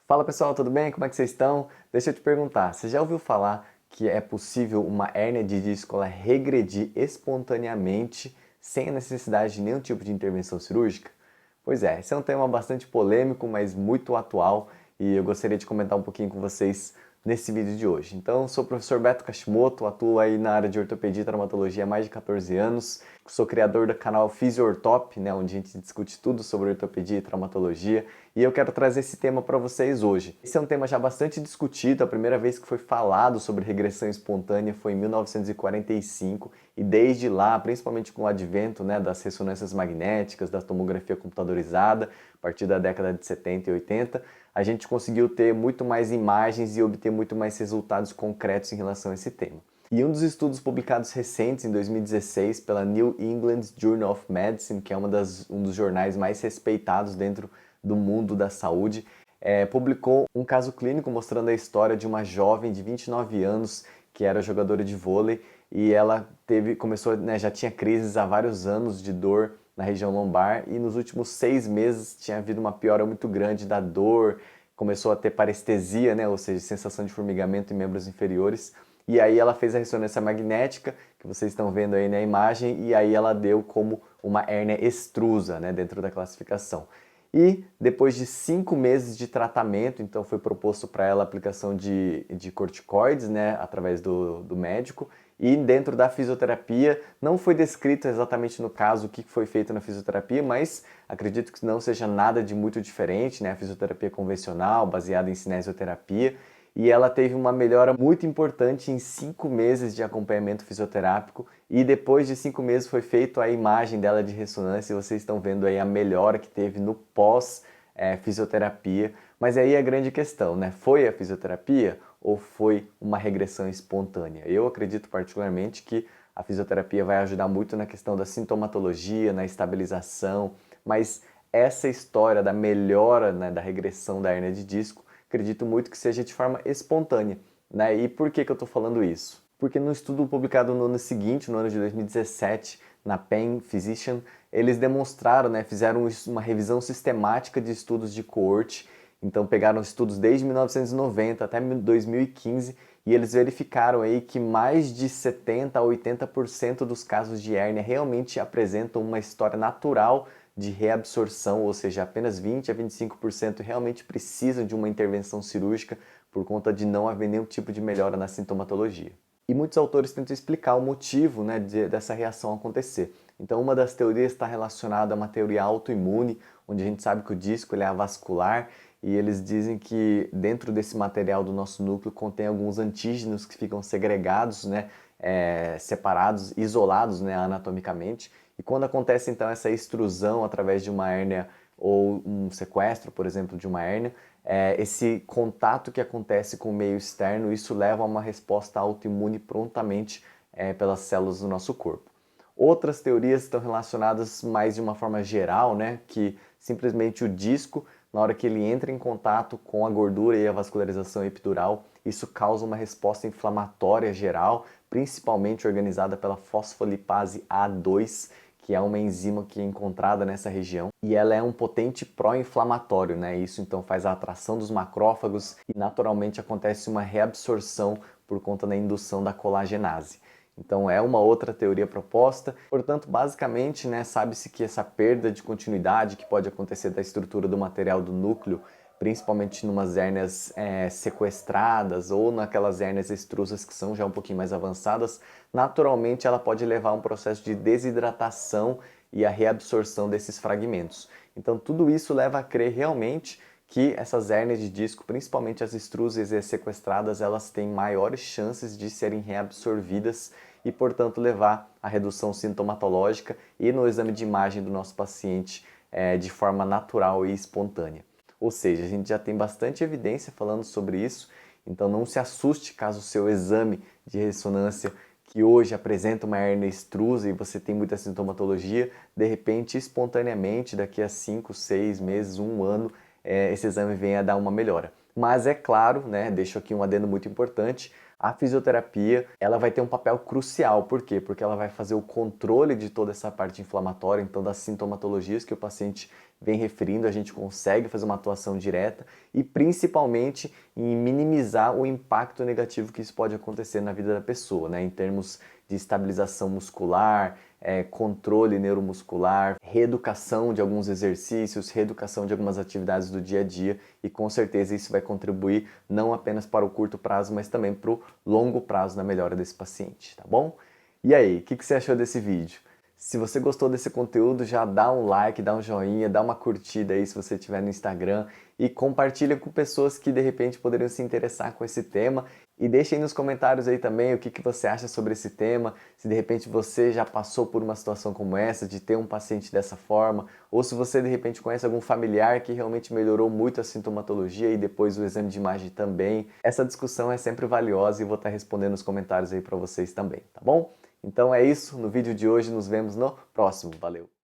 Fala pessoal, tudo bem? Como é que vocês estão? Deixa eu te perguntar, você já ouviu falar que é possível uma hérnia de disco ela regredir espontaneamente sem a necessidade de nenhum tipo de intervenção cirúrgica? Pois é, esse é um tema bastante polêmico, mas muito atual e eu gostaria de comentar um pouquinho com vocês nesse vídeo de hoje. Então, sou o professor Beto Kashimoto, atuo aí na área de ortopedia e traumatologia há mais de 14 anos, sou criador do canal PhysioOrtop, né, onde a gente discute tudo sobre ortopedia e traumatologia, e eu quero trazer esse tema para vocês hoje. Esse é um tema já bastante discutido, a primeira vez que foi falado sobre regressão espontânea foi em 1945, e desde lá, principalmente com o advento, né, das ressonâncias magnéticas, da tomografia computadorizada, a partir da década de 70 e 80, a gente conseguiu ter muito mais imagens e obter muito mais resultados concretos em relação a esse tema. E um dos estudos publicados recentes, em 2016, pela New England Journal of Medicine, que é um dos jornais mais respeitados dentro do mundo da saúde, publicou um caso clínico mostrando a história de uma jovem de 29 anos que era jogadora de vôlei e ela começou, né, já tinha crises há vários anos de dor na região lombar e nos últimos 6 meses tinha havido uma piora muito grande da dor, começou a ter parestesia, né, ou seja, sensação de formigamento em membros inferiores. E aí ela fez a ressonância magnética, que vocês estão vendo aí na imagem, e aí ela deu como uma hérnia extrusa, né, dentro da classificação. E depois de 5 meses de tratamento, então foi proposto para ela a aplicação de corticoides, né, através do médico, e dentro da fisioterapia, não foi descrito exatamente no caso o que foi feito na fisioterapia, mas acredito que não seja nada de muito diferente, né, a fisioterapia convencional, baseada em cinesioterapia, e ela teve uma melhora muito importante em 5 meses de acompanhamento fisioterápico e depois de 5 meses foi feita a imagem dela de ressonância e vocês estão vendo aí a melhora que teve no pós fisioterapia. Mas aí a grande questão, né? Foi a fisioterapia ou foi uma regressão espontânea? Eu acredito particularmente que a fisioterapia vai ajudar muito na questão da sintomatologia, na estabilização, mas essa história da melhora, né, da regressão da hérnia de disco acredito muito que seja de forma espontânea, né? E por que eu estou falando isso? Porque no estudo publicado no ano seguinte, no ano de 2017, na Pain Physician, eles demonstraram, né, fizeram uma revisão sistemática de estudos de coorte, então pegaram estudos desde 1990 até 2015 e eles verificaram aí que mais de 70 a 80% dos casos de hérnia realmente apresentam uma história natural de reabsorção, ou seja, apenas 20 a 25% realmente precisam de uma intervenção cirúrgica por conta de não haver nenhum tipo de melhora na sintomatologia. E muitos autores tentam explicar o motivo, né, dessa reação acontecer. Então, uma das teorias está relacionada a uma teoria autoimune, onde a gente sabe que o disco ele é avascular e eles dizem que dentro desse material do nosso núcleo contém alguns antígenos que ficam segregados, né, separados, isolados, né, anatomicamente. E quando acontece então essa extrusão através de uma hérnia ou um sequestro, por exemplo, de uma hérnia, esse contato que acontece com o meio externo, isso leva a uma resposta autoimune prontamente pelas células do nosso corpo. Outras teorias estão relacionadas mais de uma forma geral, né, que simplesmente o disco, na hora que ele entra em contato com a gordura e a vascularização epidural, isso causa uma resposta inflamatória geral, principalmente organizada pela fosfolipase A2, que é uma enzima que é encontrada nessa região, e ela é um potente pró-inflamatório, né? Isso então faz a atração dos macrófagos e naturalmente acontece uma reabsorção por conta da indução da colagenase. Então é uma outra teoria proposta. Portanto, basicamente, né, sabe-se que essa perda de continuidade que pode acontecer da estrutura do material do núcleo, principalmente numas hérnias sequestradas ou naquelas hérnias extrusas que são já um pouquinho mais avançadas, naturalmente ela pode levar a um processo de desidratação e a reabsorção desses fragmentos. Então tudo isso leva a crer realmente que essas hérnias de disco, principalmente as extrusas e as sequestradas, elas têm maiores chances de serem reabsorvidas e, portanto, levar à redução sintomatológica e no exame de imagem do nosso paciente de forma natural e espontânea. Ou seja, a gente já tem bastante evidência falando sobre isso, então não se assuste caso o seu exame de ressonância que hoje apresenta uma hérnia extrusa e você tem muita sintomatologia, de repente, espontaneamente, daqui a 5, 6 meses, um ano, esse exame venha a dar uma melhora. Mas é claro, né, deixo aqui um adendo muito importante, A fisioterapia, ela vai ter um papel crucial, por quê? Porque ela vai fazer o controle de toda essa parte inflamatória, então das sintomatologias que o paciente vem referindo, a gente consegue fazer uma atuação direta e principalmente em minimizar o impacto negativo que isso pode acontecer na vida da pessoa, né? Em termos de estabilização muscular, controle neuromuscular, reeducação de alguns exercícios, reeducação de algumas atividades do dia a dia e com certeza isso vai contribuir não apenas para o curto prazo, mas também para o longo prazo na melhora desse paciente, tá bom? E aí, o que você achou desse vídeo? Se você gostou desse conteúdo, já dá um like, dá um joinha, dá uma curtida aí se você estiver no Instagram e compartilha com pessoas que de repente poderiam se interessar com esse tema. E deixa aí nos comentários aí também o que você acha sobre esse tema, se de repente você já passou por uma situação como essa, de ter um paciente dessa forma, ou se você de repente conhece algum familiar que realmente melhorou muito a sintomatologia e depois o exame de imagem também. Essa discussão é sempre valiosa e vou estar respondendo nos comentários aí para vocês também, tá bom? Então é isso, no vídeo de hoje nos vemos no próximo. Valeu!